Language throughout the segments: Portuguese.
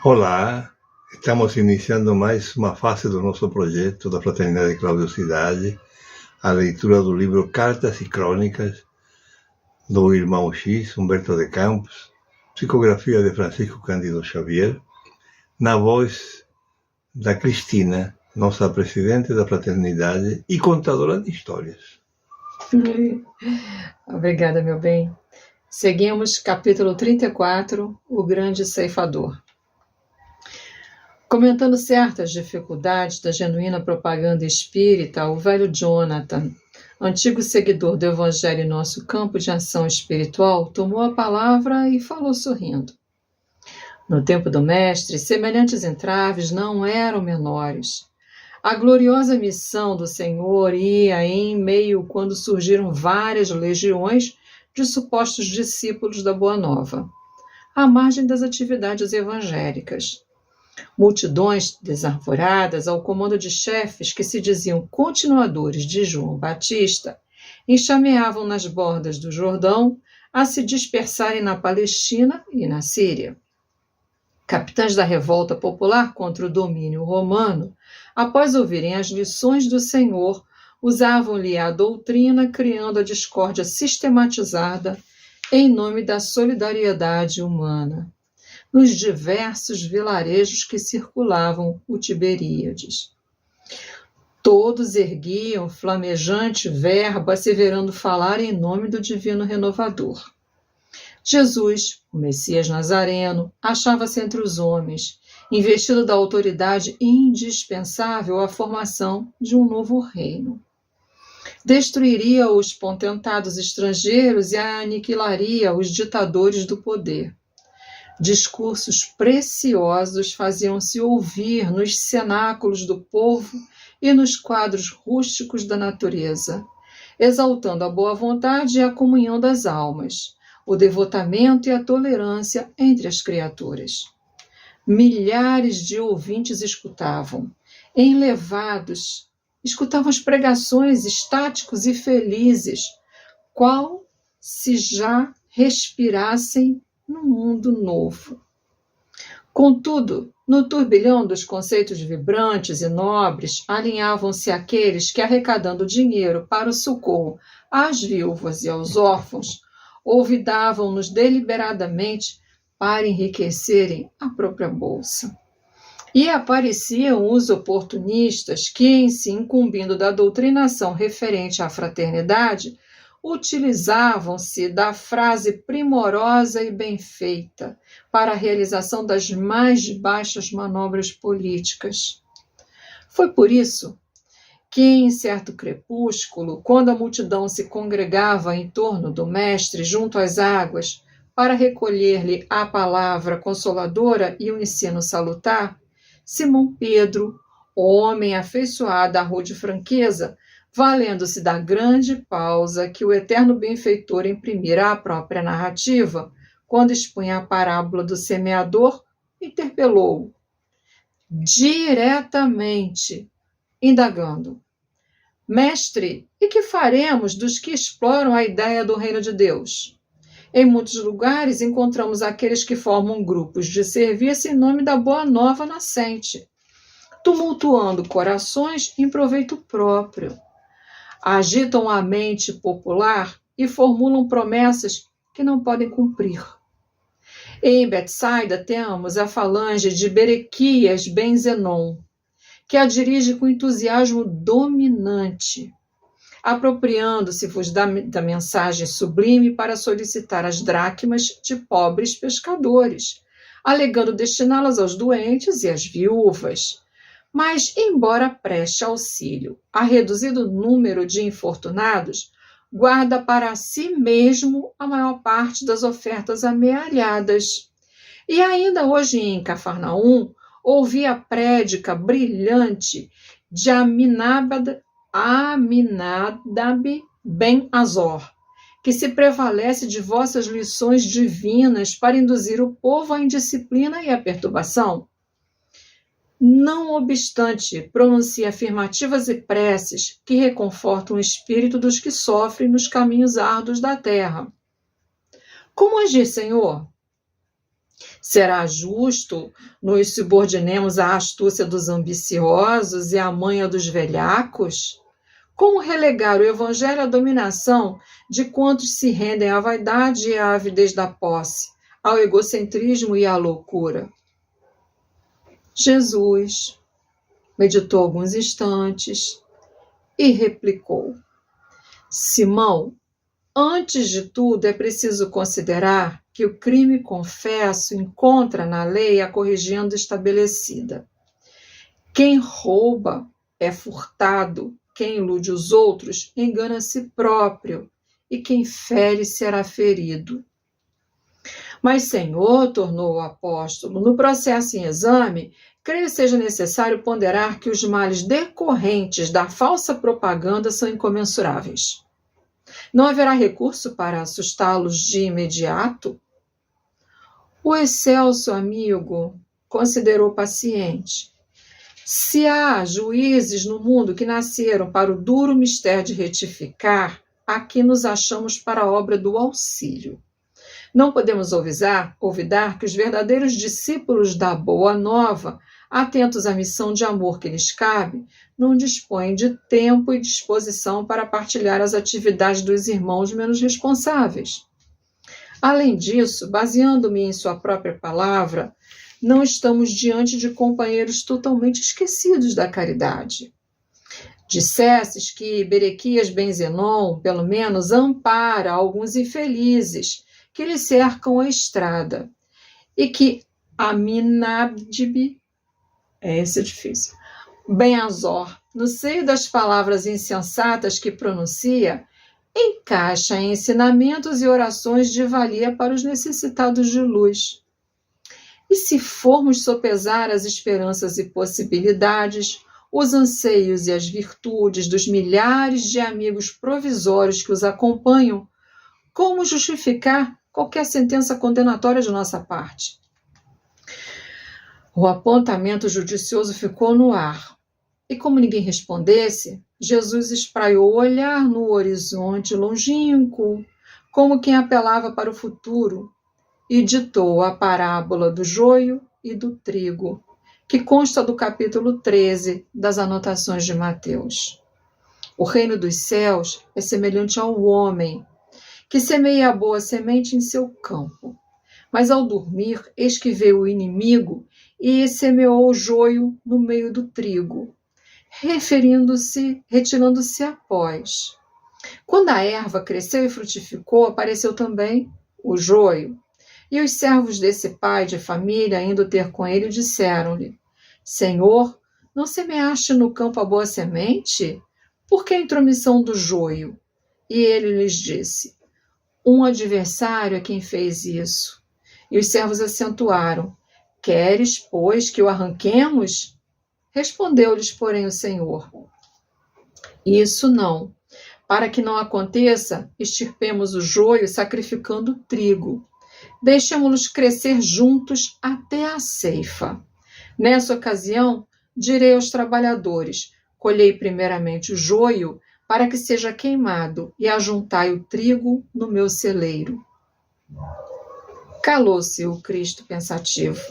Olá, estamos iniciando mais uma fase do nosso projeto da Fraternidade Claudiosidade, a leitura do livro Cartas e Crônicas, do irmão X, Humberto de Campos, psicografia de Francisco Cândido Xavier, na voz da Cristina, nossa presidente da Fraternidade e contadora de histórias. Obrigada, meu bem. Seguimos capítulo 34, O Grande Ceifador. Comentando certas dificuldades da genuína propaganda espírita, o velho Jonathan, antigo seguidor do Evangelho em nosso campo de ação espiritual, tomou a palavra e falou sorrindo. No tempo do Mestre, semelhantes entraves não eram menores. A gloriosa missão do Senhor ia em meio quando surgiram várias legiões de supostos discípulos da Boa Nova, à margem das atividades evangélicas. Multidões desarvoradas ao comando de chefes que se diziam continuadores de João Batista enxameavam nas bordas do Jordão a se dispersarem na Palestina e na Síria. Capitães da revolta popular contra o domínio romano, após ouvirem as lições do Senhor, usavam-lhe a doutrina, criando a discórdia sistematizada em nome da solidariedade humana, nos diversos vilarejos que circulavam o Tiberíades. Todos erguiam flamejante verbo, asseverando falar em nome do Divino Renovador. Jesus, o Messias Nazareno, achava-se entre os homens, investido da autoridade indispensável à formação de um novo reino. Destruiria os potentados estrangeiros e aniquilaria os ditadores do poder. Discursos preciosos faziam-se ouvir nos cenáculos do povo e nos quadros rústicos da natureza, exaltando a boa vontade e a comunhão das almas, o devotamento e a tolerância entre as criaturas. Milhares de ouvintes escutavam, enlevados, escutavam as pregações estáticos e felizes, qual se já respirassem num mundo novo. Contudo, no turbilhão dos conceitos vibrantes e nobres, alinhavam-se aqueles que, arrecadando dinheiro para o socorro às viúvas e aos órfãos, olvidavam-nos deliberadamente para enriquecerem a própria bolsa. E apareciam os oportunistas que, em se incumbindo da doutrinação referente à fraternidade, utilizavam-se da frase primorosa e bem feita para a realização das mais baixas manobras políticas. Foi por isso que, em certo crepúsculo, quando a multidão se congregava em torno do Mestre junto às águas para recolher-lhe a palavra consoladora e o ensino salutar, Simão Pedro, homem afeiçoado à rude franqueza, valendo-se da grande pausa que o eterno benfeitor imprimira à própria narrativa, quando expunha a parábola do semeador, interpelou-o diretamente, indagando: Mestre, e que faremos dos que exploram a ideia do reino de Deus? Em muitos lugares encontramos aqueles que formam grupos de serviço em nome da boa nova nascente, tumultuando corações em proveito próprio. Agitam a mente popular e formulam promessas que não podem cumprir. Em Betsaida temos a falange de Berequias ben Zenon, que a dirige com entusiasmo dominante, apropriando-se-vos da mensagem sublime para solicitar as dracmas de pobres pescadores, alegando destiná-las aos doentes e às viúvas. Mas, embora preste auxílio a reduzido número de infortunados, guarda para si mesmo a maior parte das ofertas amealhadas. E ainda hoje em Cafarnaum, ouvi a prédica brilhante de Aminadab ben Azor, que se prevalece de vossas lições divinas para induzir o povo à indisciplina e à perturbação. Não obstante, pronuncia afirmativas e preces que reconfortam o espírito dos que sofrem nos caminhos árduos da terra. Como agir, Senhor? Será justo nos subordinemos à astúcia dos ambiciosos e à manha dos velhacos? Como relegar o evangelho à dominação de quantos se rendem à vaidade e à avidez da posse, ao egocentrismo e à loucura? Jesus meditou alguns instantes e replicou: Simão, antes de tudo é preciso considerar que o crime confesso encontra na lei a corrigenda estabelecida. Quem rouba é furtado, quem ilude os outros engana a si próprio, e quem fere será ferido. Mas, Senhor, tornou o apóstolo, no processo em exame, creio seja necessário ponderar que os males decorrentes da falsa propaganda são incomensuráveis. Não haverá recurso para assustá-los de imediato? O excelso amigo considerou paciente. Se há juízes no mundo que nasceram para o duro mistério de retificar, aqui nos achamos para a obra do auxílio. Não podemos olvidar que os verdadeiros discípulos da Boa Nova, atentos à missão de amor que lhes cabe, não dispõem de tempo e disposição para partilhar as atividades dos irmãos menos responsáveis. Além disso, baseando-me em sua própria palavra, não estamos diante de companheiros totalmente esquecidos da caridade. Dissesses que Berequias ben Zenon, pelo menos, ampara alguns infelizes que lhe cercam a estrada, e que Aminadib, esse é difícil, Ben-Azor, no seio das palavras insensatas que pronuncia, encaixa em ensinamentos e orações de valia para os necessitados de luz. E se formos sopesar as esperanças e possibilidades, os anseios e as virtudes dos milhares de amigos provisórios que os acompanham, como justificar qualquer sentença condenatória de nossa parte? O apontamento judicioso ficou no ar. E como ninguém respondesse, Jesus espraiou o olhar no horizonte longínquo, como quem apelava para o futuro, e ditou a parábola do joio e do trigo, que consta do capítulo 13 das anotações de Mateus. O reino dos céus é semelhante ao homem, que semeia a boa semente em seu campo. Mas ao dormir, eis que veio o inimigo e semeou o joio no meio do trigo, retirando-se após. Quando a erva cresceu e frutificou, apareceu também o joio. E os servos desse pai de família, indo ter com ele, disseram-lhe: Senhor, não semeaste no campo a boa semente? Por que a intromissão do joio? E ele lhes disse: Um adversário é quem fez isso. E os servos acentuaram: Queres, pois, que o arranquemos? Respondeu-lhes, porém, o Senhor: Isso não. Para que não aconteça, extirpemos o joio sacrificando o trigo. Deixemo-los crescer juntos até a ceifa. Nessa ocasião, direi aos trabalhadores: Colhei primeiramente o joio, para que seja queimado, e ajuntai o trigo no meu celeiro. Calou-se o Cristo pensativo.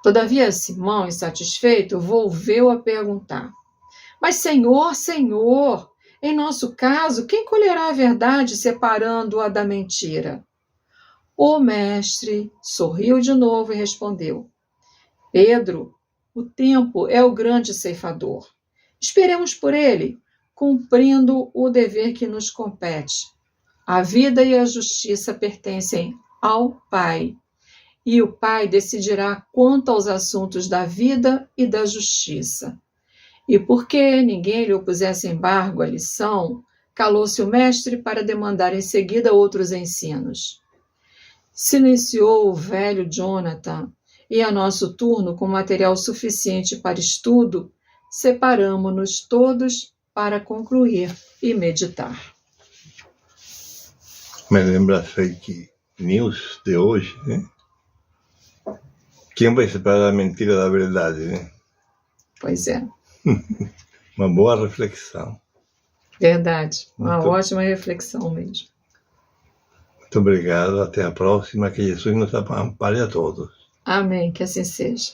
Todavia, Simão, insatisfeito, volveu a perguntar: Mas, Senhor, Senhor, em nosso caso, quem colherá a verdade separando-a da mentira? O mestre sorriu de novo e respondeu: Pedro, o tempo é o grande ceifador. Esperemos por ele, cumprindo o dever que nos compete. A vida e a justiça pertencem ao Pai, e o Pai decidirá quanto aos assuntos da vida e da justiça. E porque ninguém lhe opusesse embargo à lição, calou-se o mestre para demandar em seguida outros ensinos. Silenciou o velho Jonathan, e a nosso turno, com material suficiente para estudo, separamo-nos todos para concluir e meditar. Me lembra fake news de hoje, né? Quem vai separar a mentira da verdade, né? Pois é. Uma boa reflexão. Verdade. Uma ótima reflexão mesmo. Muito obrigado. Até a próxima. Que Jesus nos ampare a todos. Amém, que assim seja.